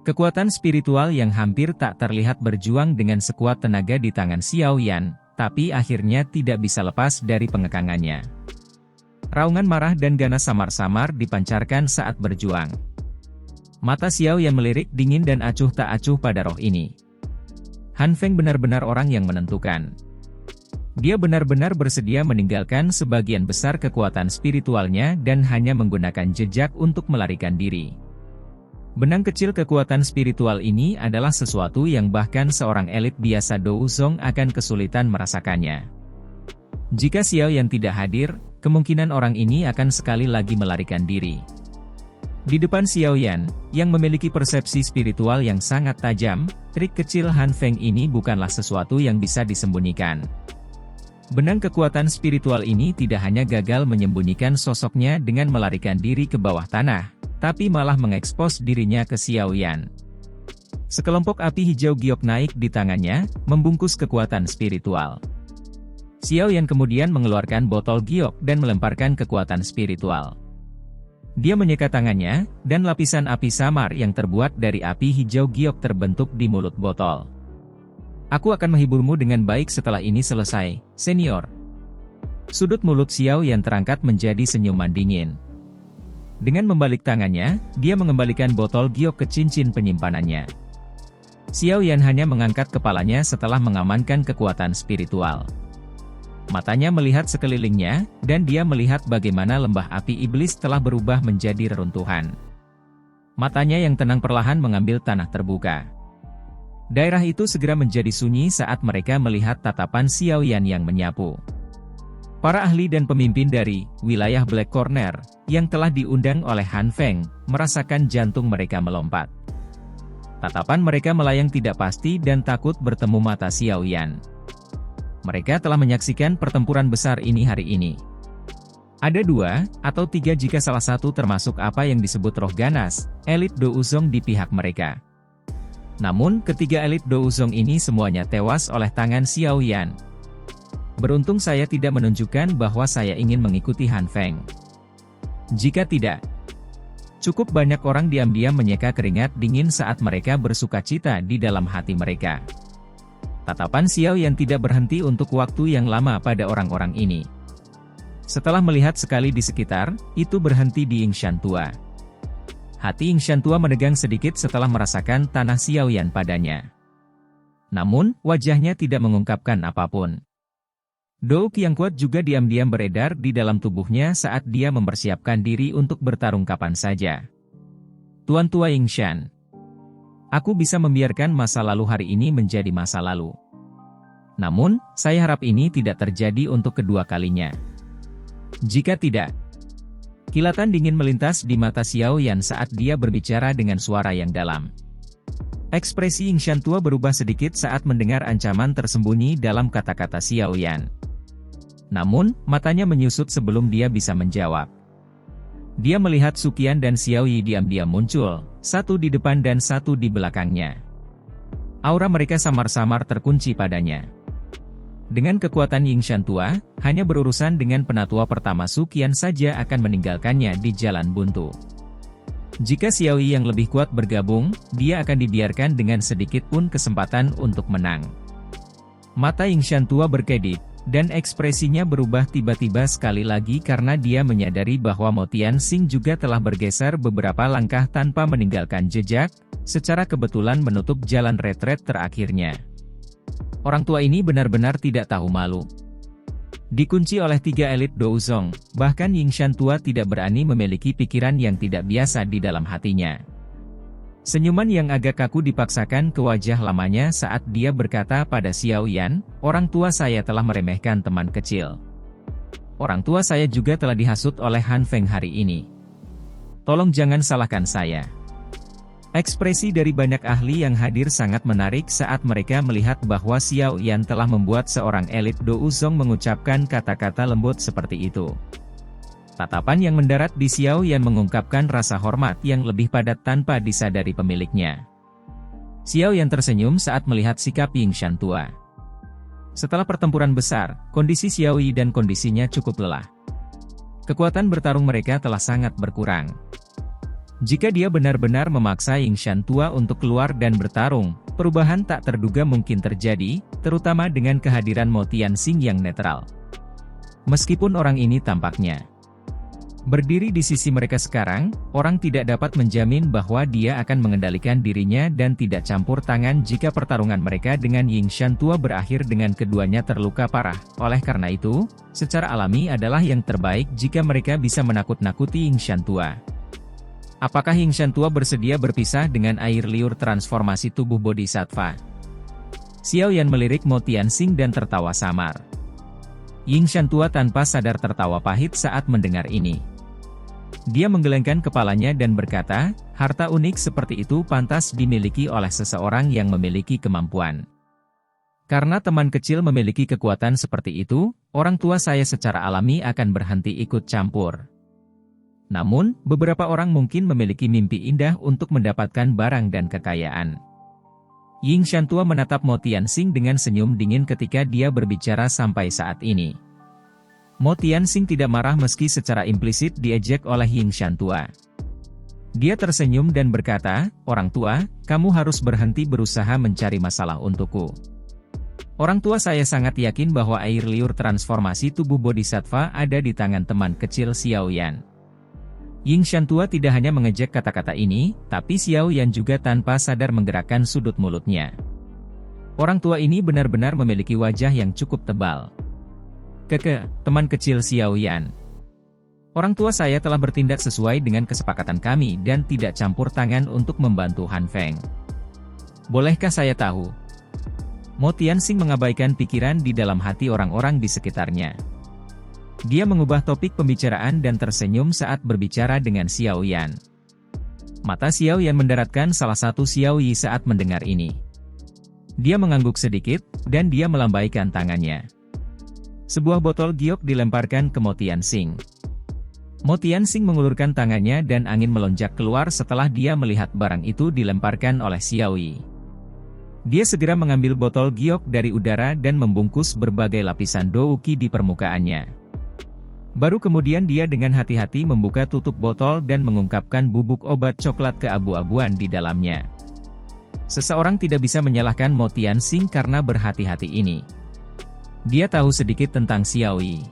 Kekuatan spiritual yang hampir tak terlihat berjuang dengan sekuat tenaga di tangan Xiao Yan, tapi akhirnya tidak bisa lepas dari pengekangannya. Raungan marah dan ganas samar-samar dipancarkan saat berjuang. Mata Xiao Yan melirik dingin dan acuh tak acuh pada roh ini. Han Feng benar-benar orang yang menentukan. Dia benar-benar bersedia meninggalkan sebagian besar kekuatan spiritualnya dan hanya menggunakan jejak untuk melarikan diri. Benang kecil kekuatan spiritual ini adalah sesuatu yang bahkan seorang elit biasa Douzong akan kesulitan merasakannya. Jika Xiao Yan tidak hadir, kemungkinan orang ini akan sekali lagi melarikan diri. Di depan Xiao Yan, yang memiliki persepsi spiritual yang sangat tajam, trik kecil Han Feng ini bukanlah sesuatu yang bisa disembunyikan. Benang kekuatan spiritual ini tidak hanya gagal menyembunyikan sosoknya dengan melarikan diri ke bawah tanah, tapi malah mengekspos dirinya ke Xiao Yan. Sekelompok api hijau giok naik di tangannya, membungkus kekuatan spiritual. Xiao Yan kemudian mengeluarkan botol giok dan melemparkan kekuatan spiritual. Dia menyeka tangannya, dan lapisan api samar yang terbuat dari api hijau giok terbentuk di mulut botol. Aku akan menghiburmu dengan baik setelah ini selesai, senior. Sudut mulut Xiao Yan terangkat menjadi senyuman dingin. Dengan membalik tangannya, dia mengembalikan botol giok ke cincin penyimpanannya. Xiao Yan hanya mengangkat kepalanya setelah mengamankan kekuatan spiritual. Matanya melihat sekelilingnya, dan dia melihat bagaimana lembah api iblis telah berubah menjadi reruntuhan. Matanya yang tenang perlahan mengambil tanah terbuka. Daerah itu segera menjadi sunyi saat mereka melihat tatapan Xiao Yan yang menyapu. Para ahli dan pemimpin dari wilayah Black Corner, yang telah diundang oleh Han Feng, merasakan jantung mereka melompat. Tatapan mereka melayang tidak pasti dan takut bertemu mata Xiao Yan. Mereka telah menyaksikan pertempuran besar ini hari ini. Ada 2 atau 3 jika salah satu termasuk apa yang disebut roh ganas, elit Douzong di pihak mereka. Namun, ketiga elit Douzong ini semuanya tewas oleh tangan Xiao Yan. Beruntung saya tidak menunjukkan bahwa saya ingin mengikuti Han Feng. Jika tidak, cukup banyak orang diam-diam menyeka keringat dingin saat mereka bersukacita di dalam hati mereka. Tatapan Xiao Yan tidak berhenti untuk waktu yang lama pada orang-orang ini. Setelah melihat sekali di sekitar, itu berhenti di Yingshan tua. Hati Yingshan tua menegang sedikit setelah merasakan tanah Xiao Yan padanya. Namun, wajahnya tidak mengungkapkan apapun. Douk yang kuat juga diam-diam beredar di dalam tubuhnya saat dia mempersiapkan diri untuk bertarung kapan saja. Tuan tua Yingshan, aku bisa membiarkan masa lalu hari ini menjadi masa lalu. Namun, saya harap ini tidak terjadi untuk kedua kalinya. Jika tidak, kilatan dingin melintas di mata Xiao Yan saat dia berbicara dengan suara yang dalam. Ekspresi Yingshan tua berubah sedikit saat mendengar ancaman tersembunyi dalam kata-kata Xiao Yan. Namun, matanya menyusut sebelum dia bisa menjawab. Dia melihat Suqian dan Xiao Yi diam-diam muncul, satu di depan dan satu di belakangnya. Aura mereka samar-samar terkunci padanya. Dengan kekuatan Yingshan tua, hanya berurusan dengan penatua pertama Suqian saja akan meninggalkannya di jalan buntu. Jika Xiao Yi yang lebih kuat bergabung, dia akan dibiarkan dengan sedikit pun kesempatan untuk menang. Mata Yingshan tua berkedip, dan ekspresinya berubah tiba-tiba sekali lagi karena dia menyadari bahwa Mo Tianxing juga telah bergeser beberapa langkah tanpa meninggalkan jejak, secara kebetulan menutup jalan retret terakhirnya. Orang tua ini benar-benar tidak tahu malu. Dikunci oleh 3 elit Douzong, bahkan Yingshan tua tidak berani memiliki pikiran yang tidak biasa di dalam hatinya. Senyuman yang agak kaku dipaksakan ke wajah lamanya saat dia berkata pada Xiao Yan, orang tua saya telah meremehkan teman kecil. Orang tua saya juga telah dihasut oleh Han Feng hari ini. Tolong jangan salahkan saya. Ekspresi dari banyak ahli yang hadir sangat menarik saat mereka melihat bahwa Xiao Yan telah membuat seorang elit Douzong mengucapkan kata-kata lembut seperti itu. Tatapan yang mendarat di Xiao Yan mengungkapkan rasa hormat yang lebih padat tanpa disadari pemiliknya. Xiao Yan tersenyum saat melihat sikap Yingshan tua. Setelah pertempuran besar, kondisi Xiao Yi dan kondisinya cukup lelah. Kekuatan bertarung mereka telah sangat berkurang. Jika dia benar-benar memaksa Ying Shan tua untuk keluar dan bertarung, perubahan tak terduga mungkin terjadi, terutama dengan kehadiran Mo Tianxing yang netral. Meskipun orang ini tampaknya berdiri di sisi mereka sekarang, orang tidak dapat menjamin bahwa dia akan mengendalikan dirinya dan tidak campur tangan jika pertarungan mereka dengan Ying Shan tua berakhir dengan keduanya terluka parah. Oleh karena itu, secara alami adalah yang terbaik jika mereka bisa menakut-nakuti Ying Shan tua. Apakah Ying Shan tua bersedia berpisah dengan air liur transformasi tubuh Bodhisattva? Xiao Yan melirik Mo Tianxing dan tertawa samar. Ying Shan tua tanpa sadar tertawa pahit saat mendengar ini. Dia menggelengkan kepalanya dan berkata, harta unik seperti itu pantas dimiliki oleh seseorang yang memiliki kemampuan. Karena teman kecil memiliki kekuatan seperti itu, orang tua saya secara alami akan berhenti ikut campur. Namun, beberapa orang mungkin memiliki mimpi indah untuk mendapatkan barang dan kekayaan. Ying Shan tua menatap Mo Tianxing dengan senyum dingin ketika dia berbicara sampai saat ini. Mo Tianxing tidak marah meski secara implisit diejek oleh Ying Shan tua. Dia tersenyum dan berkata, orang tua, kamu harus berhenti berusaha mencari masalah untukku. Orang tua saya sangat yakin bahwa air liur transformasi tubuh Bodhisattva ada di tangan teman kecil Xiao Yan. Ying Shan tua tidak hanya mengejek kata-kata ini, tapi Xiao Yan juga tanpa sadar menggerakkan sudut mulutnya. Orang tua ini benar-benar memiliki wajah yang cukup tebal. Teman kecil Xiao Yan. Orang tua saya telah bertindak sesuai dengan kesepakatan kami dan tidak campur tangan untuk membantu Han Feng. Bolehkah saya tahu? Mo Tianxing mengabaikan pikiran di dalam hati orang-orang di sekitarnya. Dia mengubah topik pembicaraan dan tersenyum saat berbicara dengan Xiao Yan. Mata Xiao Yan mendaratkan salah satu Xiao Yi saat mendengar ini. Dia mengangguk sedikit, dan dia melambaikan tangannya. Sebuah botol giok dilemparkan ke Mo Tianxing. Mo Tianxing mengulurkan tangannya dan angin melonjak keluar setelah dia melihat barang itu dilemparkan oleh Xiao Yi. Dia segera mengambil botol giok dari udara dan membungkus berbagai lapisan douki di permukaannya. Baru kemudian dia dengan hati-hati membuka tutup botol dan mengungkapkan bubuk obat coklat keabu-abuan di dalamnya. Seseorang tidak bisa menyalahkan Mo Tianxing karena berhati-hati ini. Dia tahu sedikit tentang Xiao Yi.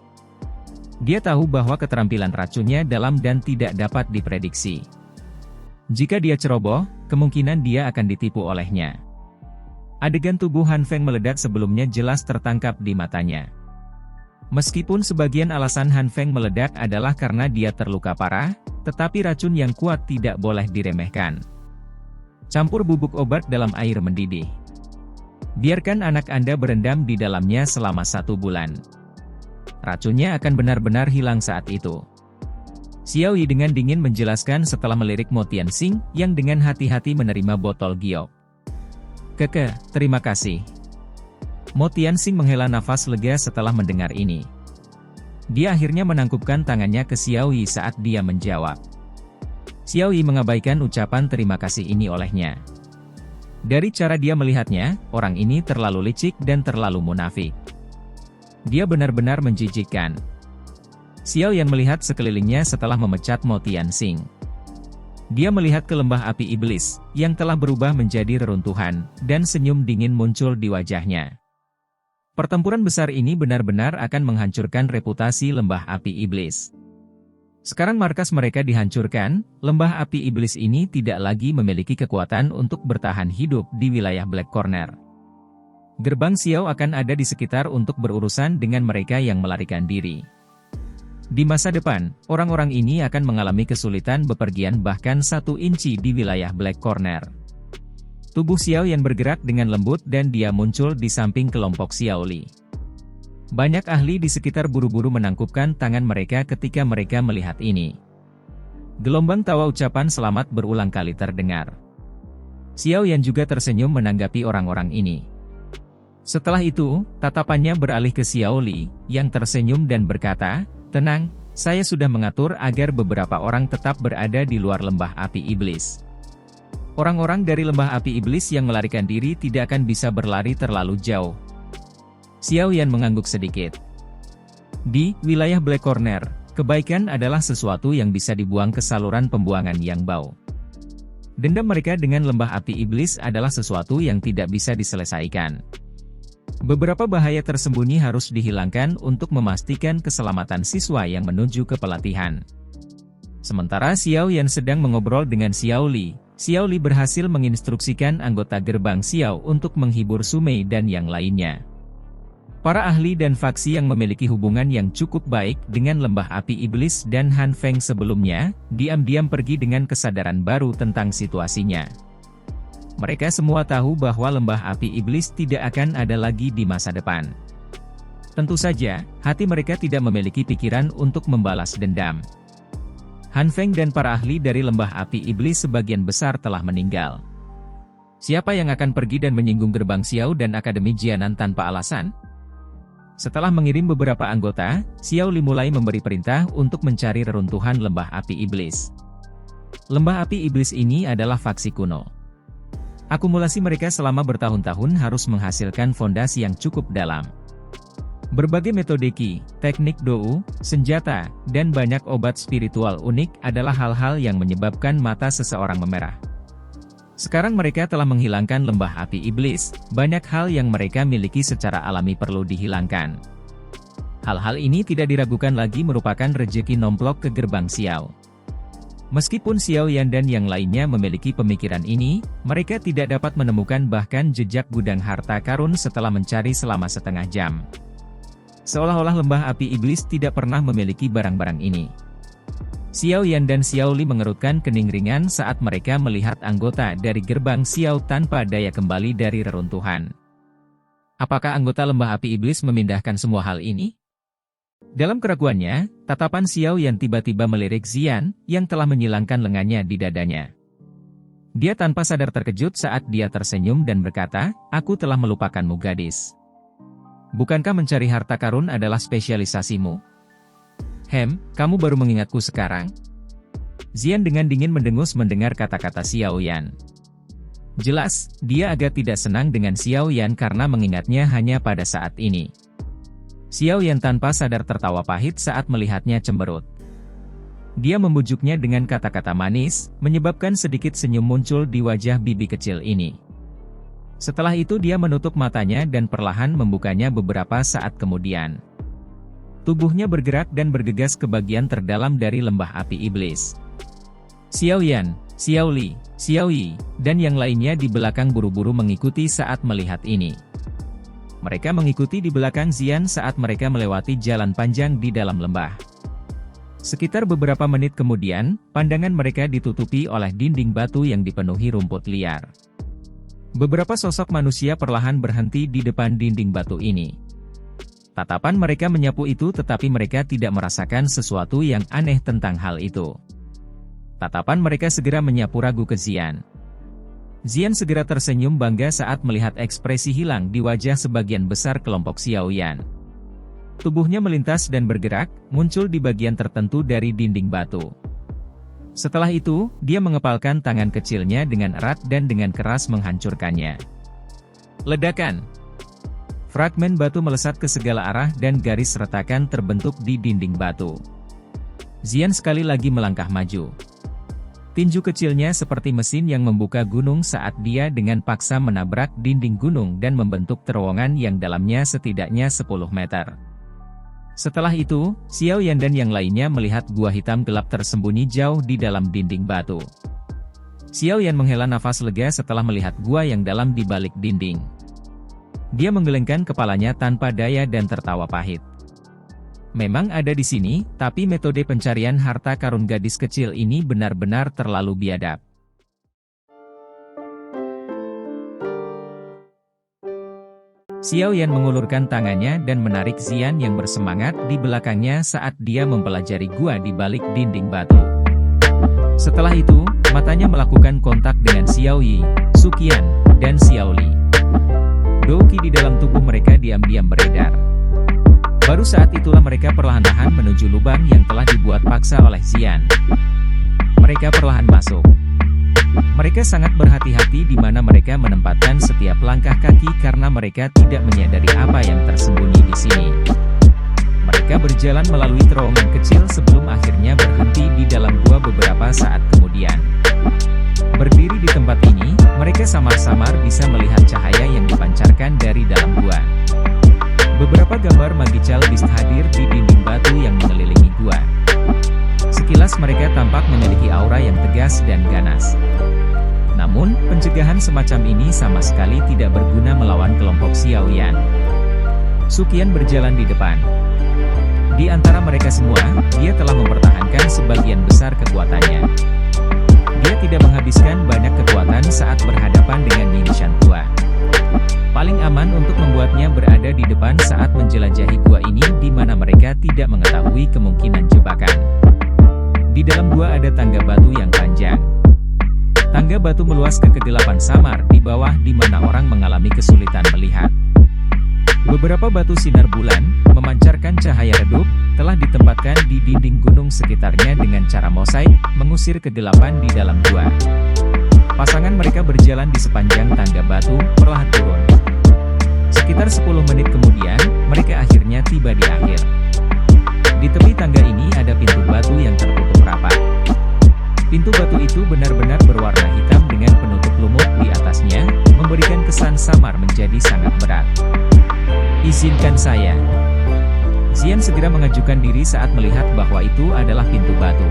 Dia tahu bahwa keterampilan racunnya dalam dan tidak dapat diprediksi. Jika dia ceroboh, kemungkinan dia akan ditipu olehnya. Adegan tubuh Han Feng meledak sebelumnya jelas tertangkap di matanya. Meskipun sebagian alasan Han Feng meledak adalah karena dia terluka parah, tetapi racun yang kuat tidak boleh diremehkan. Campur bubuk obat dalam air mendidih. Biarkan anak Anda berendam di dalamnya selama 1 bulan. Racunnya akan benar-benar hilang saat itu. Xiao Yi dengan dingin menjelaskan setelah melirik Mo Tianxing, yang dengan hati-hati menerima botol giok. Terima kasih. Mo Tianxing menghela nafas lega setelah mendengar ini. Dia akhirnya menangkupkan tangannya ke Xiao Yi saat dia menjawab. Xiao Yi mengabaikan ucapan terima kasih ini olehnya. Dari cara dia melihatnya, orang ini terlalu licik dan terlalu munafik. Dia benar-benar menjijikkan. Xiao Yan melihat sekelilingnya setelah memecat Mo Tianxing. Dia melihat ke lembah api iblis, yang telah berubah menjadi reruntuhan, dan senyum dingin muncul di wajahnya. Pertempuran besar ini benar-benar akan menghancurkan reputasi lembah api iblis. Sekarang markas mereka dihancurkan, lembah api iblis ini tidak lagi memiliki kekuatan untuk bertahan hidup di wilayah Black Corner. Gerbang Xiao akan ada di sekitar untuk berurusan dengan mereka yang melarikan diri. Di masa depan, orang-orang ini akan mengalami kesulitan bepergian bahkan 1 inci di wilayah Black Corner. Tubuh Xiao Yan bergerak dengan lembut dan dia muncul di samping kelompok Xiao Li. Banyak ahli di sekitar buru-buru menangkupkan tangan mereka ketika mereka melihat ini. Gelombang tawa ucapan selamat berulang kali terdengar. Xiao Yan juga tersenyum menanggapi orang-orang ini. Setelah itu, tatapannya beralih ke Xiao Li, yang tersenyum dan berkata, "Tenang, saya sudah mengatur agar beberapa orang tetap berada di luar lembah api iblis. Orang-orang dari lembah api iblis yang melarikan diri tidak akan bisa berlari terlalu jauh." Xiao Yan mengangguk sedikit. Di wilayah Black Corner, Kebaikan adalah sesuatu yang bisa dibuang ke saluran pembuangan yang bau. Dendam mereka dengan lembah api iblis adalah sesuatu yang tidak bisa diselesaikan. Beberapa bahaya tersembunyi harus dihilangkan untuk memastikan keselamatan siswa yang menuju ke pelatihan. Sementara Xiao Yan sedang mengobrol dengan Xiao Li berhasil menginstruksikan anggota gerbang Xiao untuk menghibur Sumei dan yang lainnya. Para ahli dan faksi yang memiliki hubungan yang cukup baik dengan lembah api iblis dan Han Feng sebelumnya, diam-diam pergi dengan kesadaran baru tentang situasinya. Mereka semua tahu bahwa lembah api iblis tidak akan ada lagi di masa depan. Tentu saja, hati mereka tidak memiliki pikiran untuk membalas dendam. Han Feng dan para ahli dari lembah api iblis sebagian besar telah meninggal. Siapa yang akan pergi dan menyinggung gerbang Xiao dan Akademi Jianan tanpa alasan? Setelah mengirim beberapa anggota, Xiao Li mulai memberi perintah untuk mencari reruntuhan lembah api iblis. Lembah api iblis ini adalah faksi kuno. Akumulasi mereka selama bertahun-tahun harus menghasilkan fondasi yang cukup dalam. Berbagai metode Qi, teknik Dou, senjata, dan banyak obat spiritual unik adalah hal-hal yang menyebabkan mata seseorang memerah. Sekarang mereka telah menghilangkan lembah api iblis, banyak hal yang mereka miliki secara alami perlu dihilangkan. Hal-hal ini tidak diragukan lagi merupakan rejeki nomplok ke gerbang Xiao. Meskipun Xiao Yan dan yang lainnya memiliki pemikiran ini, mereka tidak dapat menemukan bahkan jejak gudang harta karun setelah mencari selama setengah jam. Seolah-olah lembah api iblis tidak pernah memiliki barang-barang ini. Xiao Yan dan Xiao Li mengerutkan kening ringan saat mereka melihat anggota dari gerbang Xiao tanpa daya kembali dari reruntuhan. Apakah anggota lembah api iblis memindahkan semua hal ini? Dalam keraguannya, tatapan Xiao Yan tiba-tiba melirik Xian, yang telah menyilangkan lengannya di dadanya. Dia tanpa sadar terkejut saat dia tersenyum dan berkata, "Aku telah melupakanmu gadis. Bukankah mencari harta karun adalah spesialisasimu? Kamu baru mengingatku sekarang?" Xian dengan dingin mendengus mendengar kata-kata Xiao Yan. Jelas, dia agak tidak senang dengan Xiao Yan karena mengingatnya hanya pada saat ini. Xiao Yan tanpa sadar tertawa pahit saat melihatnya cemberut. Dia membujuknya dengan kata-kata manis, menyebabkan sedikit senyum muncul di wajah bibi kecil ini. Setelah itu dia menutup matanya dan perlahan membukanya beberapa saat kemudian. Tubuhnya bergerak dan bergegas ke bagian terdalam dari lembah api iblis. Xiao Yan, Xiao Li, Xiao Yi, dan yang lainnya di belakang buru-buru mengikuti saat melihat ini. Mereka mengikuti di belakang Xian saat mereka melewati jalan panjang di dalam lembah. Sekitar beberapa menit kemudian, pandangan mereka ditutupi oleh dinding batu yang dipenuhi rumput liar. Beberapa sosok manusia perlahan berhenti di depan dinding batu ini. Tatapan mereka menyapu itu tetapi mereka tidak merasakan sesuatu yang aneh tentang hal itu. Tatapan mereka segera menyapu ragu ke Xian. Xian segera tersenyum bangga saat melihat ekspresi hilang di wajah sebagian besar kelompok Xiao Yan. Tubuhnya melintas dan bergerak, muncul di bagian tertentu dari dinding batu. Setelah itu, dia mengepalkan tangan kecilnya dengan erat dan dengan keras menghancurkannya. Ledakan! Fragmen batu melesat ke segala arah dan garis retakan terbentuk di dinding batu. Xian sekali lagi melangkah maju. Tinju kecilnya seperti mesin yang membuka gunung saat dia dengan paksa menabrak dinding gunung dan membentuk terowongan yang dalamnya setidaknya 10 meter. Setelah itu, Xiao Yan dan yang lainnya melihat gua hitam gelap tersembunyi jauh di dalam dinding batu. Xiao Yan menghela nafas lega setelah melihat gua yang dalam di balik dinding. Dia menggelengkan kepalanya tanpa daya dan tertawa pahit. Memang ada di sini, tapi metode pencarian harta karun gadis kecil ini benar-benar terlalu biadab. Xiao Yan mengulurkan tangannya dan menarik Xian yang bersemangat di belakangnya saat dia mempelajari gua di balik dinding batu. Setelah itu, matanya melakukan kontak dengan Xiao Yi, Suqian, dan Xiao Li. Doki di dalam tubuh mereka diam-diam beredar. Baru saat itulah mereka perlahan-lahan menuju lubang yang telah dibuat paksa oleh Xian. Mereka perlahan masuk. Mereka sangat berhati-hati di mana mereka menempatkan setiap langkah kaki karena mereka tidak menyadari apa yang tersembunyi di sini. Mereka berjalan melalui terowongan kecil sebelum akhirnya berhenti di dalam gua beberapa saat kemudian. Berdiri di tempat ini, mereka samar-samar bisa melihat cahaya yang dipancarkan dari dalam gua. Beberapa gambar magical beast hadir di dinding batu yang mengelilingi gua. Sekilas mereka tampak memiliki aura yang tegas dan ganas. Namun, pencegahan semacam ini sama sekali tidak berguna melawan kelompok Xiao Yan. Suqian berjalan di depan. Di antara mereka semua, dia telah mempertahankan sebagian besar kekuatannya. Dia tidak menghabiskan banyak kekuatan saat berhadapan dengan Ning Shantua. Paling aman untuk membuatnya berada di depan saat menjelajahi gua ini di mana mereka tidak mengetahui kemungkinan jebakan. Di dalam gua ada tangga batu yang panjang. Tangga batu meluas ke kegelapan samar di bawah di mana orang mengalami kesulitan melihat. Beberapa batu sinar bulan, memancarkan cahaya redup, telah ditempatkan di dinding gunung sekitarnya dengan cara mosaik, mengusir kegelapan di dalam gua. Pasangan mereka berjalan di sepanjang tangga batu, perlahan turun. Sekitar 10 menit kemudian, mereka akhirnya tiba di akhir. Di tepi tangga ini ada pintu batu yang tertutup rapat. Pintu batu itu benar-benar berwarna hitam dengan penutup lumut di atasnya, memberikan kesan samar menjadi sangat berat. Izinkan saya. Xian segera mengajukan diri saat melihat bahwa itu adalah pintu batu.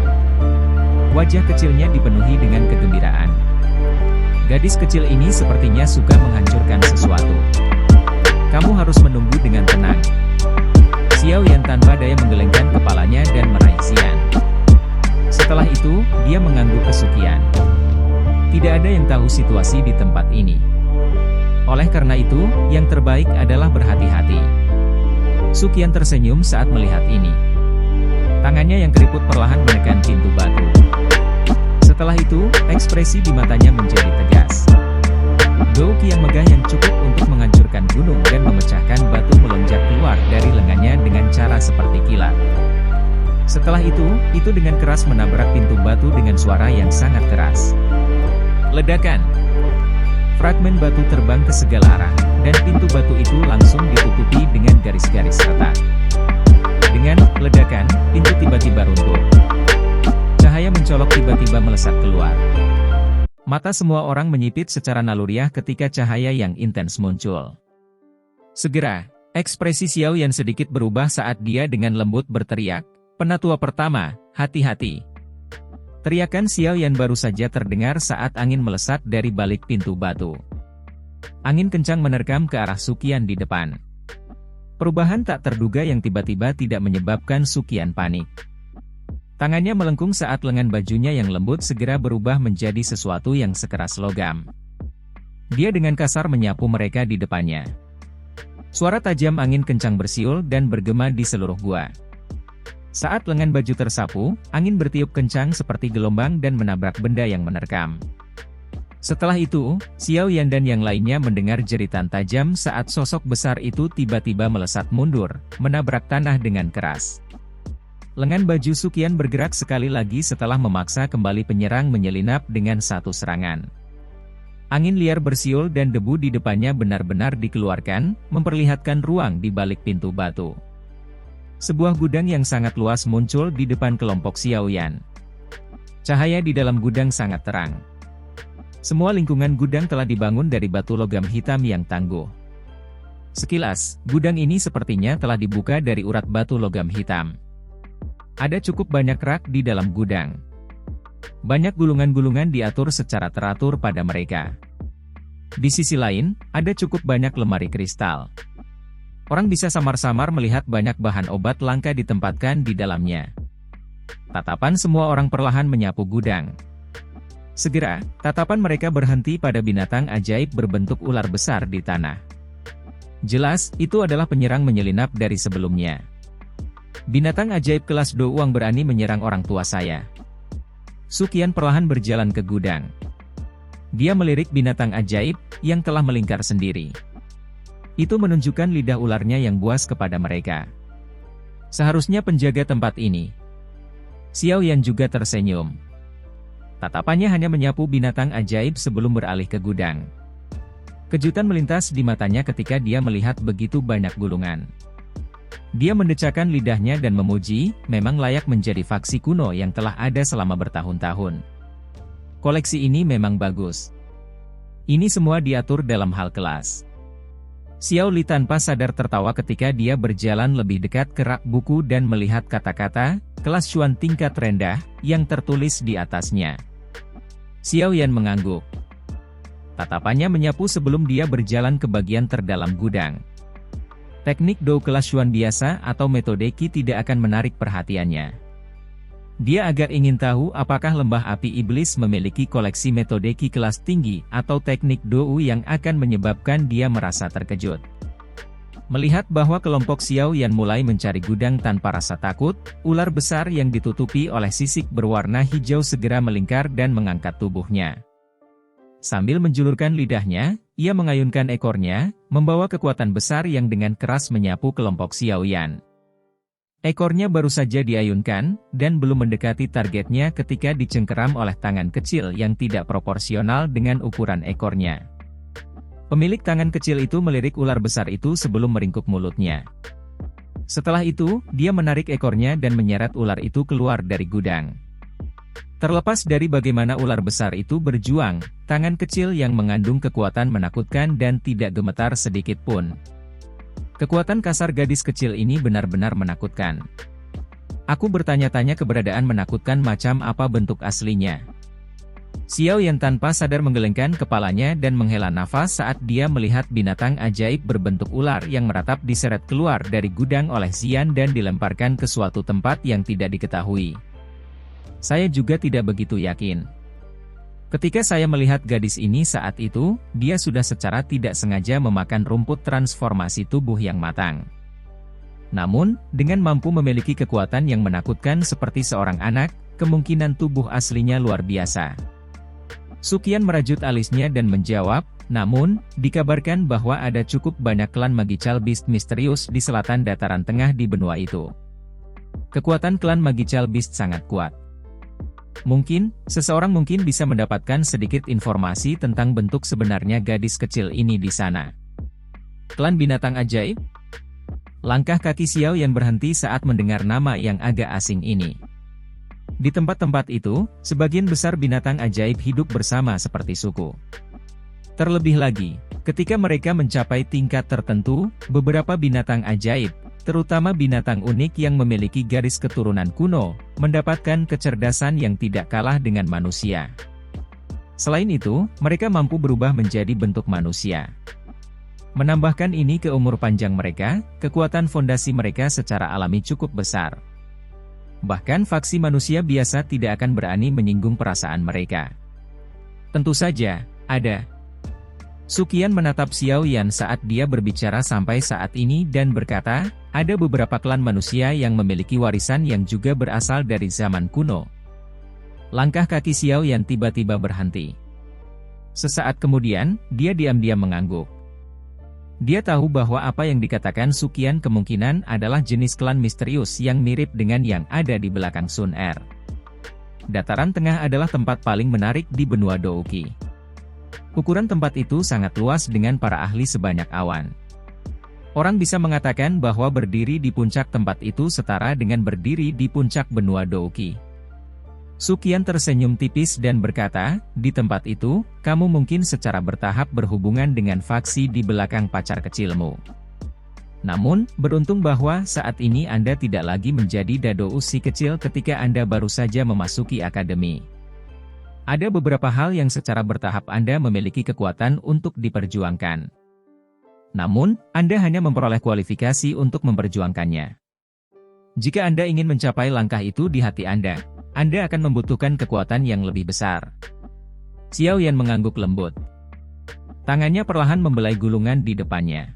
Wajah kecilnya dipenuhi dengan kegembiraan. Gadis kecil ini sepertinya suka menghancurkan sesuatu. Kamu harus menunggu dengan tenang. Xiao Yan tanpa daya menggelengkan kepalanya dan meraih Xian. Setelah itu, dia mengangguk ke Suqian. Tidak ada yang tahu situasi di tempat ini. Oleh karena itu, yang terbaik adalah berhati-hati. Suqian tersenyum saat melihat ini. Tangannya yang keriput perlahan menekan pintu batu. Setelah itu, ekspresi di matanya menjadi tegas. Douki yang megah yang cukup untuk menghancurkan gunung dan memecahkan batu melonjak keluar dari lengannya dengan cara seperti kilat. Setelah itu dengan keras menabrak pintu batu dengan suara yang sangat keras. Ledakan! Fragmen batu terbang ke segala arah, dan pintu batu itu langsung ditutupi dengan garis-garis retak. Dengan ledakan, pintu tiba-tiba runtuh. Cahaya mencolok tiba-tiba melesat keluar. Mata semua orang menyipit secara naluriah ketika cahaya yang intens muncul. Segera, ekspresi Xiao Yan sedikit berubah saat dia dengan lembut berteriak, "Penatua pertama, hati-hati!" Teriakan Xiao Yan baru saja terdengar saat angin melesat dari balik pintu batu. Angin kencang menerkam ke arah Suqian di depan. Perubahan tak terduga yang tiba-tiba tidak menyebabkan Suqian panik. Tangannya melengkung saat lengan bajunya yang lembut segera berubah menjadi sesuatu yang sekeras logam. Dia dengan kasar menyapu mereka di depannya. Suara tajam angin kencang bersiul dan bergema di seluruh gua. Saat lengan baju tersapu, angin bertiup kencang seperti gelombang dan menabrak benda yang menerkam. Setelah itu, Xiao Yan dan yang lainnya mendengar jeritan tajam saat sosok besar itu tiba-tiba melesat mundur, menabrak tanah dengan keras. Lengan baju Suqian bergerak sekali lagi setelah memaksa kembali penyerang menyelinap dengan satu serangan. Angin liar bersiul dan debu di depannya benar-benar dikeluarkan, memperlihatkan ruang di balik pintu batu. Sebuah gudang yang sangat luas muncul di depan kelompok Xiao Yan. Cahaya di dalam gudang sangat terang. Semua lingkungan gudang telah dibangun dari batu logam hitam yang tangguh. Sekilas, gudang ini sepertinya telah dibuka dari urat batu logam hitam. Ada cukup banyak rak di dalam gudang. Banyak gulungan-gulungan diatur secara teratur pada mereka. Di sisi lain, ada cukup banyak lemari kristal. Orang bisa samar-samar melihat banyak bahan obat langka ditempatkan di dalamnya. Tatapan semua orang perlahan menyapu gudang. Segera, tatapan mereka berhenti pada binatang ajaib berbentuk ular besar di tanah. Jelas, itu adalah penyerang menyelinap dari sebelumnya. Binatang ajaib kelas Do Uang berani menyerang orang tua saya. Suqian perlahan berjalan ke gudang. Dia melirik binatang ajaib, yang telah melingkar sendiri. Itu menunjukkan lidah ularnya yang buas kepada mereka. Seharusnya penjaga tempat ini. Xiao Yan juga tersenyum. Tatapannya hanya menyapu binatang ajaib sebelum beralih ke gudang. Kejutan melintas di matanya ketika dia melihat begitu banyak gulungan. Dia mendecakkan lidahnya dan memuji, memang layak menjadi faksi kuno yang telah ada selama bertahun-tahun. Koleksi ini memang bagus. Ini semua diatur dalam hal kelas. Xiao Li tanpa sadar tertawa ketika dia berjalan lebih dekat ke rak buku dan melihat kata-kata, kelas Chuan tingkat rendah, yang tertulis di atasnya. Xiao Yan mengangguk. Tatapannya menyapu sebelum dia berjalan ke bagian terdalam gudang. Teknik Dou kelas Chuan biasa atau metode Qi tidak akan menarik perhatiannya. Dia agak ingin tahu apakah lembah api iblis memiliki koleksi metode Qi kelas tinggi atau teknik Dou yang akan menyebabkan dia merasa terkejut. Melihat bahwa kelompok Xiao Yan mulai mencari gudang tanpa rasa takut, ular besar yang ditutupi oleh sisik berwarna hijau segera melingkar dan mengangkat tubuhnya. Sambil menjulurkan lidahnya, ia mengayunkan ekornya, membawa kekuatan besar yang dengan keras menyapu kelompok Xiao Yan. Ekornya baru saja diayunkan, dan belum mendekati targetnya ketika dicengkeram oleh tangan kecil yang tidak proporsional dengan ukuran ekornya. Pemilik tangan kecil itu melirik ular besar itu sebelum meringkuk mulutnya. Setelah itu, dia menarik ekornya dan menyeret ular itu keluar dari gudang. Terlepas dari bagaimana ular besar itu berjuang, tangan kecil yang mengandung kekuatan menakutkan dan tidak gemetar sedikit pun. Kekuatan kasar gadis kecil ini benar-benar menakutkan. Aku bertanya-tanya keberadaan menakutkan macam apa bentuk aslinya. Xiao Yan tanpa sadar menggelengkan kepalanya dan menghela nafas saat dia melihat binatang ajaib berbentuk ular yang meratap diseret keluar dari gudang oleh Xian dan dilemparkan ke suatu tempat yang tidak diketahui. Saya juga tidak begitu yakin. Ketika saya melihat gadis ini saat itu, dia sudah secara tidak sengaja memakan rumput transformasi tubuh yang matang. Namun, dengan mampu memiliki kekuatan yang menakutkan seperti seorang anak, kemungkinan tubuh aslinya luar biasa. Sukian merajut alisnya dan menjawab, namun, dikabarkan bahwa ada cukup banyak klan Magical Beast misterius di selatan dataran tengah di benua itu. Kekuatan klan Magical Beast sangat kuat. Mungkin, seseorang mungkin bisa mendapatkan sedikit informasi tentang bentuk sebenarnya gadis kecil ini di sana. Klan binatang ajaib? Langkah kaki Xiao Yan berhenti saat mendengar nama yang agak asing ini. Di tempat-tempat itu, sebagian besar binatang ajaib hidup bersama seperti suku. Terlebih lagi, ketika mereka mencapai tingkat tertentu, beberapa binatang ajaib, terutama binatang unik yang memiliki garis keturunan kuno, mendapatkan kecerdasan yang tidak kalah dengan manusia. Selain itu, mereka mampu berubah menjadi bentuk manusia. Menambahkan ini ke umur panjang mereka, kekuatan fondasi mereka secara alami cukup besar. Bahkan faksi manusia biasa tidak akan berani menyinggung perasaan mereka. Tentu saja, ada. Sukian menatap Xiao Yan saat dia berbicara sampai saat ini dan berkata, ada beberapa klan manusia yang memiliki warisan yang juga berasal dari zaman kuno. Langkah kaki Xiao Yan tiba-tiba berhenti. Sesaat kemudian, dia diam-diam mengangguk. Dia tahu bahwa apa yang dikatakan Sukian kemungkinan adalah jenis klan misterius yang mirip dengan yang ada di belakang Sun Er. Dataran Tengah adalah tempat paling menarik di benua Douqi. Ukuran tempat itu sangat luas dengan para ahli sebanyak awan. Orang bisa mengatakan bahwa berdiri di puncak tempat itu setara dengan berdiri di puncak benua Douqi. Sukian tersenyum tipis dan berkata, di tempat itu, kamu mungkin secara bertahap berhubungan dengan faksi di belakang pacar kecilmu. Namun, beruntung bahwa saat ini Anda tidak lagi menjadi dado si kecil ketika Anda baru saja memasuki akademi. Ada beberapa hal yang secara bertahap Anda memiliki kekuatan untuk diperjuangkan. Namun, Anda hanya memperoleh kualifikasi untuk memperjuangkannya. Jika Anda ingin mencapai langkah itu di hati Anda akan membutuhkan kekuatan yang lebih besar. Xiao Yan mengangguk lembut. Tangannya perlahan membelai gulungan di depannya.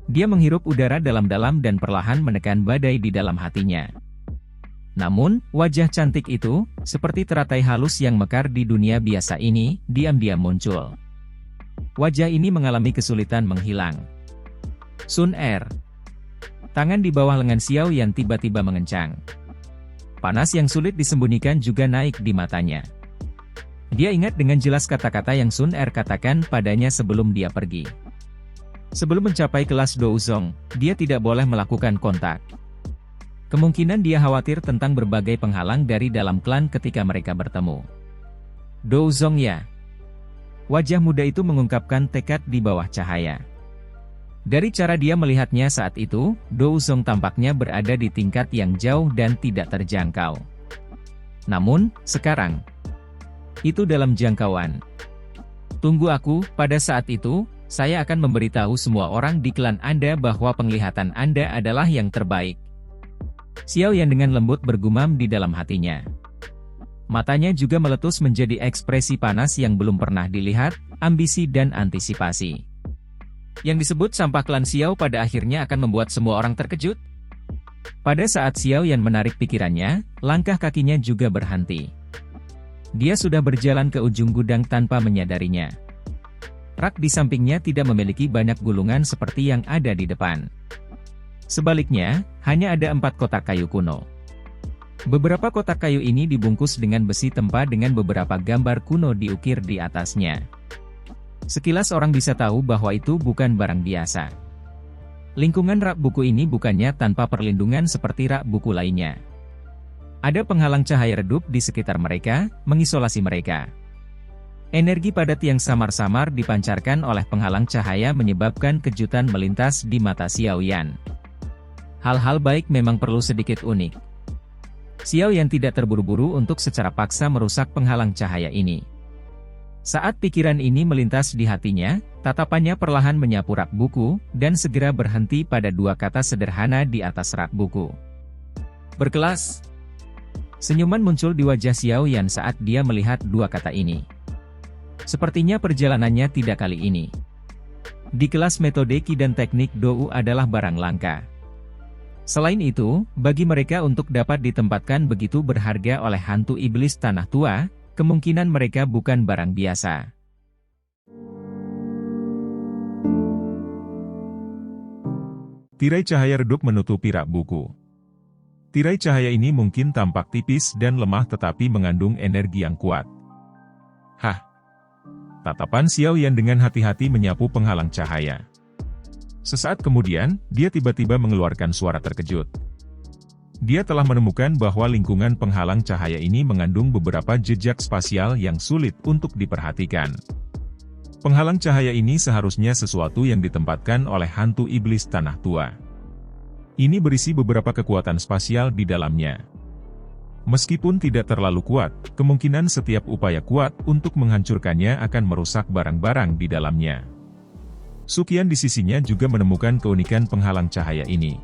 Dia menghirup udara dalam-dalam dan perlahan menekan badai di dalam hatinya. Namun, wajah cantik itu, seperti teratai halus yang mekar di dunia biasa ini, diam-diam muncul. Wajah ini mengalami kesulitan menghilang. Sun Er. Tangan di bawah lengan Xiao Yan tiba-tiba mengencang. Panas yang sulit disembunyikan juga naik di matanya. Dia ingat dengan jelas kata-kata yang Sun Er katakan padanya sebelum dia pergi. Sebelum mencapai kelas Douzong, dia tidak boleh melakukan kontak. Kemungkinan dia khawatir tentang berbagai penghalang dari dalam klan ketika mereka bertemu. Douzong ya. Wajah muda itu mengungkapkan tekad di bawah cahaya. Dari cara dia melihatnya saat itu, Douzong tampaknya berada di tingkat yang jauh dan tidak terjangkau. Namun, sekarang, itu dalam jangkauan. Tunggu aku, pada saat itu, saya akan memberitahu semua orang di klan Anda bahwa penglihatan Anda adalah yang terbaik. Xiao Yan dengan lembut bergumam di dalam hatinya. Matanya juga meletus menjadi ekspresi panas yang belum pernah dilihat, ambisi dan antisipasi. Yang disebut sampah klan Xiao pada akhirnya akan membuat semua orang terkejut. Pada saat Xiao Yan menarik pikirannya, langkah kakinya juga berhenti. Dia sudah berjalan ke ujung gudang tanpa menyadarinya. Rak di sampingnya tidak memiliki banyak gulungan seperti yang ada di depan. Sebaliknya, hanya ada 4 kotak kayu kuno. Beberapa kotak kayu ini dibungkus dengan besi tempa dengan beberapa gambar kuno diukir di atasnya. Sekilas orang bisa tahu bahwa itu bukan barang biasa. Lingkungan rak buku ini bukannya tanpa perlindungan seperti rak buku lainnya. Ada penghalang cahaya redup di sekitar mereka, mengisolasi mereka. Energi padat yang samar-samar dipancarkan oleh penghalang cahaya menyebabkan kejutan melintas di mata Xiao Yan. Hal-hal baik memang perlu sedikit unik. Xiao Yan tidak terburu-buru untuk secara paksa merusak penghalang cahaya ini. Saat pikiran ini melintas di hatinya, tatapannya perlahan menyapu rak buku, dan segera berhenti pada 2 kata sederhana di atas rak buku. Berkelas. Senyuman muncul di wajah Xiao Yan saat dia melihat 2 kata ini. Sepertinya perjalanannya tidak kali ini. Di kelas metode Qi dan teknik Dou adalah barang langka. Selain itu, bagi mereka untuk dapat ditempatkan begitu berharga oleh hantu iblis tanah tua, kemungkinan mereka bukan barang biasa. Tirai cahaya redup menutupi rak buku. Tirai cahaya ini mungkin tampak tipis dan lemah tetapi mengandung energi yang kuat. Hah! Tatapan Xiao Yan dengan hati-hati menyapu penghalang cahaya. Sesaat kemudian, dia tiba-tiba mengeluarkan suara terkejut. Dia telah menemukan bahwa lingkungan penghalang cahaya ini mengandung beberapa jejak spasial yang sulit untuk diperhatikan. Penghalang cahaya ini seharusnya sesuatu yang ditempatkan oleh hantu iblis tanah tua. Ini berisi beberapa kekuatan spasial di dalamnya. Meskipun tidak terlalu kuat, kemungkinan setiap upaya kuat untuk menghancurkannya akan merusak barang-barang di dalamnya. Suqian di sisinya juga menemukan keunikan penghalang cahaya ini.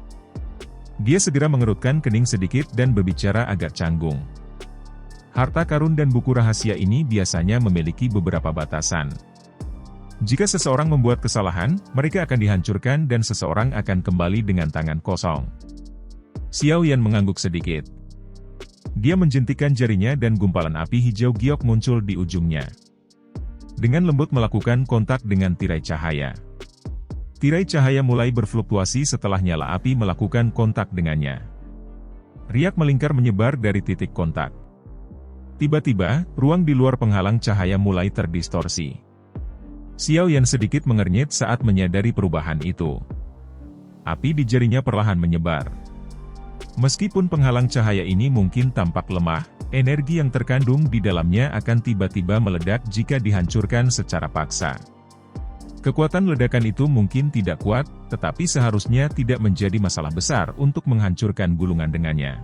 Dia segera mengerutkan kening sedikit dan berbicara agak canggung. Harta karun dan buku rahasia ini biasanya memiliki beberapa batasan. Jika seseorang membuat kesalahan, mereka akan dihancurkan dan seseorang akan kembali dengan tangan kosong. Xiao Yan mengangguk sedikit. Dia menjentikan jarinya dan gumpalan api hijau giok muncul di ujungnya. Dengan lembut melakukan kontak dengan tirai cahaya. Tirai cahaya mulai berfluktuasi setelah nyala api melakukan kontak dengannya. Riak melingkar menyebar dari titik kontak. Tiba-tiba, ruang di luar penghalang cahaya mulai terdistorsi. Xiao Yan sedikit mengernyit saat menyadari perubahan itu. Api di jarinya perlahan menyebar. Meskipun penghalang cahaya ini mungkin tampak lemah, energi yang terkandung di dalamnya akan tiba-tiba meledak jika dihancurkan secara paksa. Kekuatan ledakan itu mungkin tidak kuat, tetapi seharusnya tidak menjadi masalah besar untuk menghancurkan gulungan dengannya.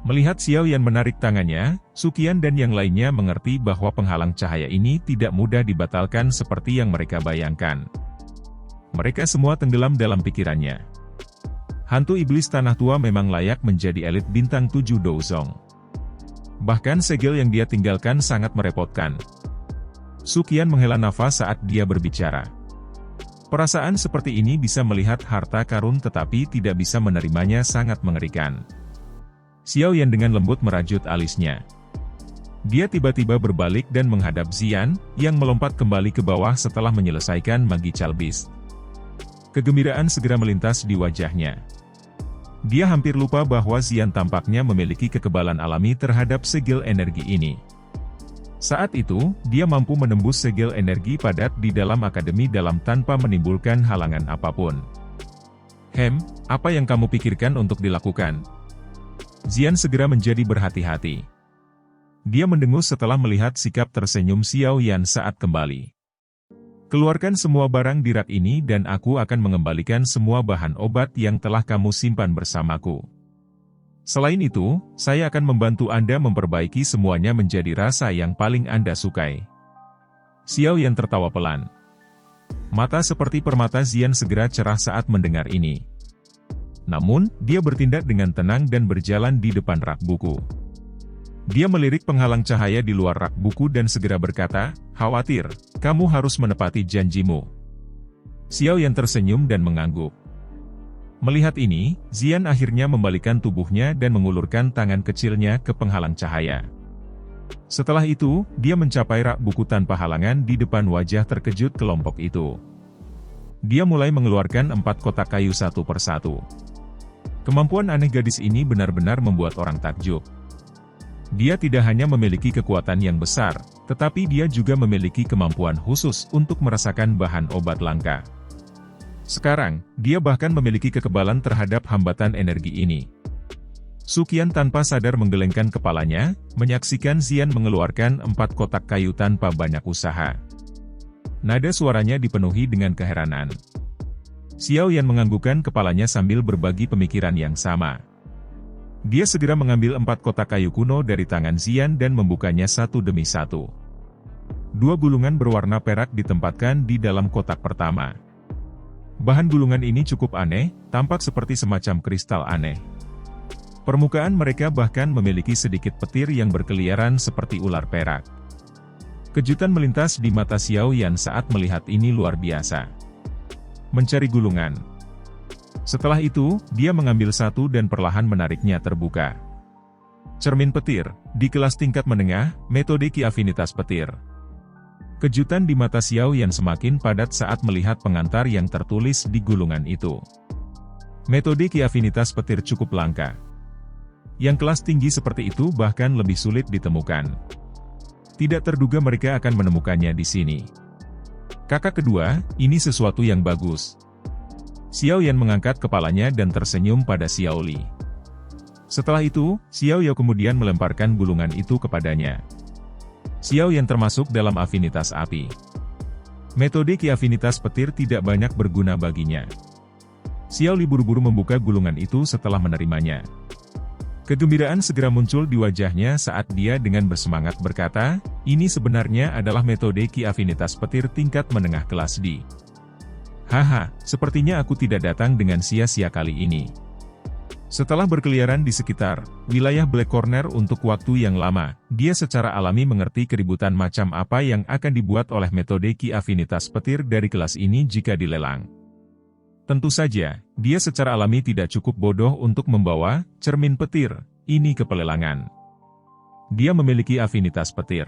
Melihat Xiao Yan menarik tangannya, Suqian dan yang lainnya mengerti bahwa penghalang cahaya ini tidak mudah dibatalkan seperti yang mereka bayangkan. Mereka semua tenggelam dalam pikirannya. Hantu iblis tanah tua memang layak menjadi elit bintang 7 Douzong. Bahkan segel yang dia tinggalkan sangat merepotkan. Suqian menghela nafas saat dia berbicara. Perasaan seperti ini bisa melihat harta karun tetapi tidak bisa menerimanya sangat mengerikan. Xiao Yan dengan lembut merajut alisnya. Dia tiba-tiba berbalik dan menghadap Xian, yang melompat kembali ke bawah setelah menyelesaikan magi calbis. Kegembiraan segera melintas di wajahnya. Dia hampir lupa bahwa Xian tampaknya memiliki kekebalan alami terhadap segel energi ini. Saat itu, dia mampu menembus segel energi padat di dalam akademi dalam tanpa menimbulkan halangan apapun. Apa yang kamu pikirkan untuk dilakukan? Zian segera menjadi berhati-hati. Dia mendengus setelah melihat sikap tersenyum Xiao Yan saat kembali. Keluarkan semua barang di rak ini dan aku akan mengembalikan semua bahan obat yang telah kamu simpan bersamaku. Selain itu, saya akan membantu Anda memperbaiki semuanya menjadi rasa yang paling Anda sukai. Xiao Yan tertawa pelan. Mata seperti permata Zian segera cerah saat mendengar ini. Namun, dia bertindak dengan tenang dan berjalan di depan rak buku. Dia melirik penghalang cahaya di luar rak buku dan segera berkata, "Khawatir, kamu harus menepati janjimu." Xiao Yan tersenyum dan mengangguk. Melihat ini, Zian akhirnya membalikkan tubuhnya dan mengulurkan tangan kecilnya ke penghalang cahaya. Setelah itu, dia mencapai rak buku tanpa halangan di depan wajah terkejut kelompok itu. Dia mulai mengeluarkan 4 kotak kayu satu persatu. Kemampuan aneh gadis ini benar-benar membuat orang takjub. Dia tidak hanya memiliki kekuatan yang besar, tetapi dia juga memiliki kemampuan khusus untuk merasakan bahan obat langka. Sekarang, dia bahkan memiliki kekebalan terhadap hambatan energi ini. Suqian tanpa sadar menggelengkan kepalanya, menyaksikan Zian mengeluarkan 4 kotak kayu tanpa banyak usaha. Nada suaranya dipenuhi dengan keheranan. Xiao Yan menganggukkan kepalanya sambil berbagi pemikiran yang sama. Dia segera mengambil 4 kotak kayu kuno dari tangan Zian dan membukanya satu demi satu. 2 gulungan berwarna perak ditempatkan di dalam kotak pertama. Bahan gulungan ini cukup aneh, tampak seperti semacam kristal aneh. Permukaan mereka bahkan memiliki sedikit petir yang berkeliaran seperti ular perak. Kejutan melintas di mata Xiao Yan saat melihat ini luar biasa. Mencari gulungan. Setelah itu, dia mengambil satu dan perlahan menariknya terbuka. Cermin petir, di kelas tingkat menengah, metode Qi afinitas petir. Kejutan di mata Xiao Yan semakin padat saat melihat pengantar yang tertulis di gulungan itu. Metode Qi afinitas petir cukup langka. Yang kelas tinggi seperti itu bahkan lebih sulit ditemukan. Tidak terduga mereka akan menemukannya di sini. Kakak kedua, ini sesuatu yang bagus. Xiao Yan mengangkat kepalanya dan tersenyum pada Xiao Li. Setelah itu, Xiao Yao kemudian melemparkan gulungan itu kepadanya. Xiao Yan termasuk dalam afinitas api. Metode Qi afinitas petir tidak banyak berguna baginya. Xiao Li buru-buru membuka gulungan itu setelah menerimanya. Kegembiraan segera muncul di wajahnya saat dia dengan bersemangat berkata, "Ini sebenarnya adalah metode Qi afinitas petir tingkat menengah kelas D." Haha, sepertinya aku tidak datang dengan sia-sia kali ini. Setelah berkeliaran di sekitar wilayah Black Corner untuk waktu yang lama, dia secara alami mengerti keributan macam apa yang akan dibuat oleh metode Qi afinitas petir dari kelas ini jika dilelang. Tentu saja, dia secara alami tidak cukup bodoh untuk membawa cermin petir ini ke pelelangan. Dia memiliki afinitas petir.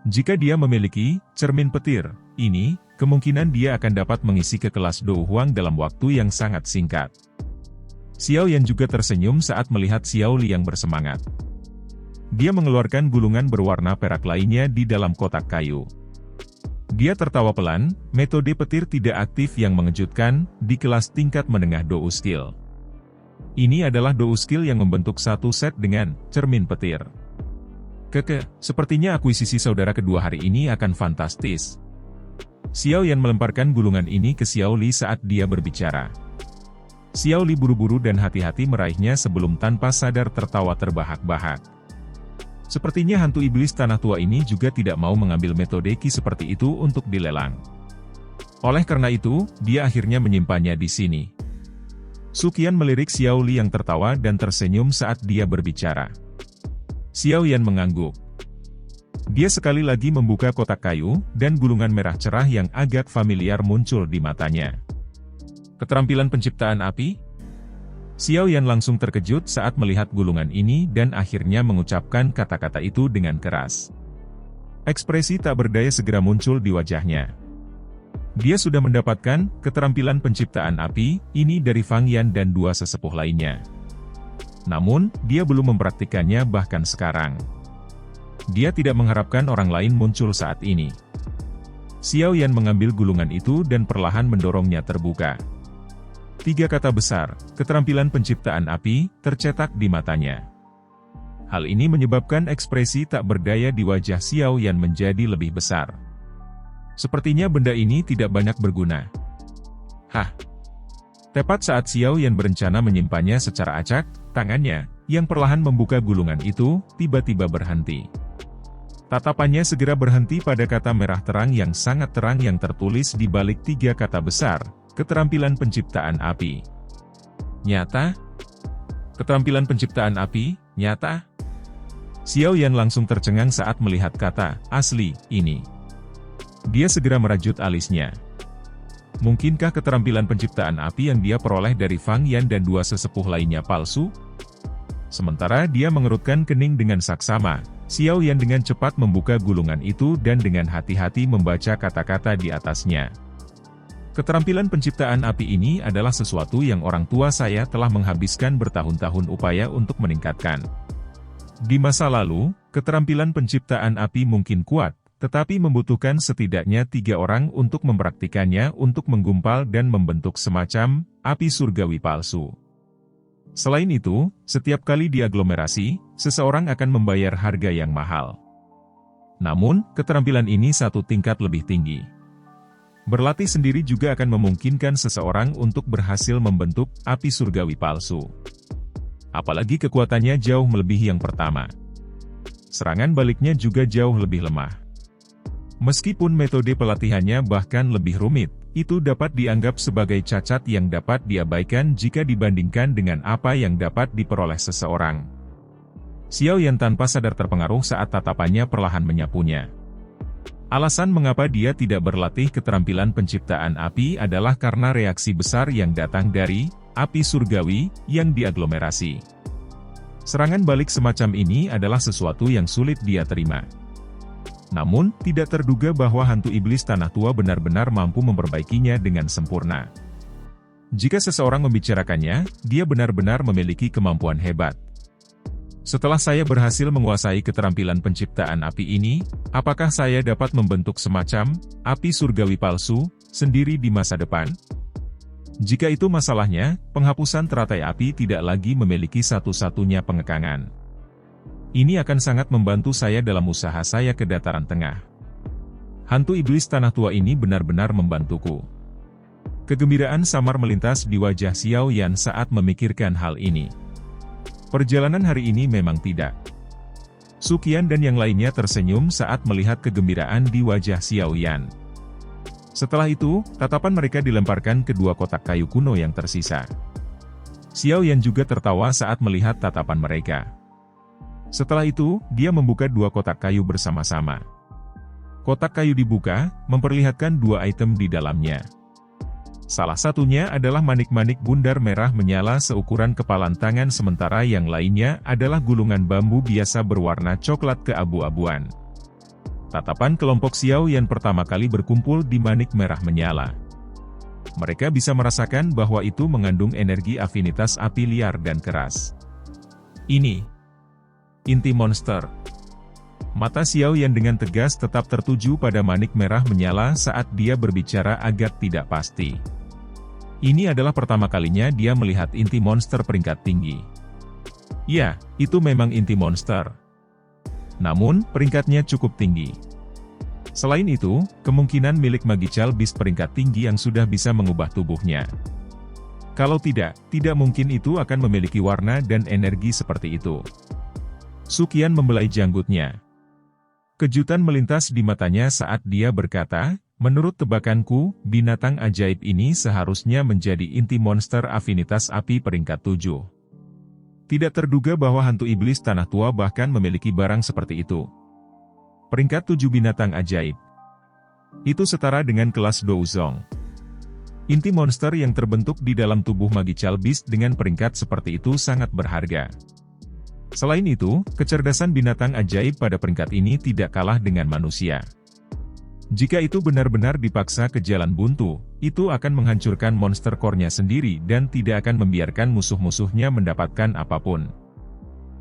Jika dia memiliki cermin petir ini, kemungkinan dia akan dapat mengisi ke kelas Dou Huang dalam waktu yang sangat singkat. Xiao Yan juga tersenyum saat melihat Xiao Li yang bersemangat. Dia mengeluarkan gulungan berwarna perak lainnya di dalam kotak kayu. Dia tertawa pelan, metode petir tidak aktif yang mengejutkan, di kelas tingkat menengah Dou Skill. Ini adalah Dou Skill yang membentuk satu set dengan cermin petir. Sepertinya akuisisi saudara kedua hari ini akan fantastis. Xiao Yan melemparkan gulungan ini ke Xiao Li saat dia berbicara. Xiao Li buru-buru dan hati-hati meraihnya sebelum tanpa sadar tertawa terbahak-bahak. Sepertinya hantu iblis tanah tua ini juga tidak mau mengambil metode Qi seperti itu untuk dilelang. Oleh karena itu, dia akhirnya menyimpannya di sini. Suqian melirik Xiao Li yang tertawa dan tersenyum saat dia berbicara. Xiao Yan mengangguk. Dia sekali lagi membuka kotak kayu, dan gulungan merah cerah yang agak familiar muncul di matanya. Keterampilan penciptaan api? Xiao Yan langsung terkejut saat melihat gulungan ini dan akhirnya mengucapkan kata-kata itu dengan keras. Ekspresi tak berdaya segera muncul di wajahnya. Dia sudah mendapatkan keterampilan penciptaan api ini dari Fang Yan dan dua sesepuh lainnya. Namun, dia belum mempraktikannya bahkan sekarang. Dia tidak mengharapkan orang lain muncul saat ini. Xiao Yan mengambil gulungan itu dan perlahan mendorongnya terbuka. 3 kata besar, keterampilan penciptaan api, tercetak di matanya. Hal ini menyebabkan ekspresi tak berdaya di wajah Xiao Yan menjadi lebih besar. Sepertinya benda ini tidak banyak berguna. Hah? Tepat saat Xiao Yan berencana menyimpannya secara acak, tangannya, yang perlahan membuka gulungan itu, tiba-tiba berhenti. Tatapannya segera berhenti pada kata merah terang yang sangat terang yang tertulis di balik 3 kata besar, keterampilan penciptaan api. Nyata? Keterampilan penciptaan api, nyata? Xiao Yan langsung tercengang saat melihat kata, asli, ini. Dia segera merajut alisnya. Mungkinkah keterampilan penciptaan api yang dia peroleh dari Fang Yan dan 2 sesepuh lainnya palsu? Sementara dia mengerutkan kening dengan saksama, Xiao Yan dengan cepat membuka gulungan itu dan dengan hati-hati membaca kata-kata di atasnya. Keterampilan penciptaan api ini adalah sesuatu yang orang tua saya telah menghabiskan bertahun-tahun upaya untuk meningkatkan. Di masa lalu, keterampilan penciptaan api mungkin kuat, tetapi membutuhkan setidaknya 3 orang untuk mempraktikannya untuk menggumpal dan membentuk semacam api surgawi palsu. Selain itu, setiap kali diaglomerasi, seseorang akan membayar harga yang mahal. Namun, keterampilan ini 1 tingkat lebih tinggi. Berlatih sendiri juga akan memungkinkan seseorang untuk berhasil membentuk api surgawi palsu. Apalagi kekuatannya jauh melebihi yang pertama. Serangan baliknya juga jauh lebih lemah. Meskipun metode pelatihannya bahkan lebih rumit, itu dapat dianggap sebagai cacat yang dapat diabaikan jika dibandingkan dengan apa yang dapat diperoleh seseorang. Xiao Yan tanpa sadar terpengaruh saat tatapannya perlahan menyapunya. Alasan mengapa dia tidak berlatih keterampilan penciptaan api adalah karena reaksi besar yang datang dari api surgawi yang diaglomerasi. Serangan balik semacam ini adalah sesuatu yang sulit dia terima. Namun, tidak terduga bahwa hantu iblis tanah tua benar-benar mampu memperbaikinya dengan sempurna. Jika seseorang membicarakannya, dia benar-benar memiliki kemampuan hebat. Setelah saya berhasil menguasai keterampilan penciptaan api ini, apakah saya dapat membentuk semacam api surgawi palsu sendiri di masa depan? Jika itu masalahnya, penghapusan teratai api tidak lagi memiliki satu-satunya pengekangan. Ini akan sangat membantu saya dalam usaha saya ke dataran tengah. Hantu iblis tanah tua ini benar-benar membantuku. Kegembiraan samar melintas di wajah Xiao Yan saat memikirkan hal ini. Perjalanan hari ini memang tidak. Su Qian dan yang lainnya tersenyum saat melihat kegembiraan di wajah Xiao Yan. Setelah itu, tatapan mereka dilemparkan ke 2 kotak kayu kuno yang tersisa. Xiao Yan juga tertawa saat melihat tatapan mereka. Setelah itu, dia membuka 2 kotak kayu bersama-sama. Kotak kayu dibuka, memperlihatkan 2 item di dalamnya. Salah satunya adalah manik-manik bundar merah menyala seukuran kepalan tangan sementara yang lainnya adalah gulungan bambu biasa berwarna coklat keabu-abuan. Tatapan kelompok Xiao Yan pertama kali berkumpul di manik merah menyala. Mereka bisa merasakan bahwa itu mengandung energi afinitas api liar dan keras. Ini inti monster. Mata Xiao Yan dengan tegas tetap tertuju pada manik merah menyala saat dia berbicara agak tidak pasti. Ini adalah pertama kalinya dia melihat inti monster peringkat tinggi. Ya, itu memang inti monster. Namun, peringkatnya cukup tinggi. Selain itu, kemungkinan milik Magical Beast peringkat tinggi yang sudah bisa mengubah tubuhnya. Kalau tidak mungkin itu akan memiliki warna dan energi seperti itu. Su Qian membelai janggutnya. Kejutan melintas di matanya saat dia berkata, menurut tebakanku, binatang ajaib ini seharusnya menjadi inti monster afinitas api peringkat 7. Tidak terduga bahwa hantu iblis tanah tua bahkan memiliki barang seperti itu. Peringkat 7 binatang ajaib. Itu setara dengan kelas Douzong. Inti monster yang terbentuk di dalam tubuh Magical Beast dengan peringkat seperti itu sangat berharga. Selain itu, kecerdasan binatang ajaib pada peringkat ini tidak kalah dengan manusia. Jika itu benar-benar dipaksa ke jalan buntu, itu akan menghancurkan monster core-nya sendiri dan tidak akan membiarkan musuh-musuhnya mendapatkan apapun.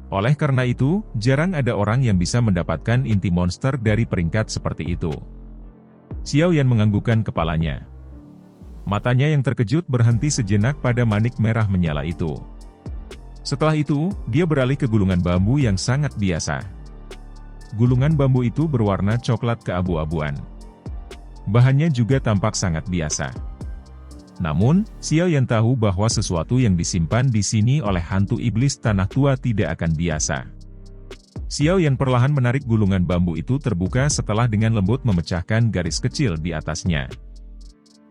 Oleh karena itu, jarang ada orang yang bisa mendapatkan inti monster dari peringkat seperti itu. Xiao Yan menganggukkan kepalanya. Matanya yang terkejut berhenti sejenak pada manik merah menyala itu. Setelah itu, dia beralih ke gulungan bambu yang sangat biasa. Gulungan bambu itu berwarna coklat keabu-abuan. Bahannya juga tampak sangat biasa. Namun, Xiao Yan tahu bahwa sesuatu yang disimpan di sini oleh hantu iblis tanah tua tidak akan biasa. Xiao Yan perlahan menarik gulungan bambu itu terbuka setelah dengan lembut memecahkan garis kecil di atasnya.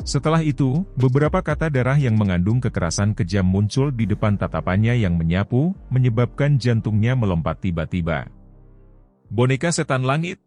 Setelah itu, beberapa kata darah yang mengandung kekerasan kejam muncul di depan tatapannya yang menyapu, menyebabkan jantungnya melompat tiba-tiba. Boneka setan langit.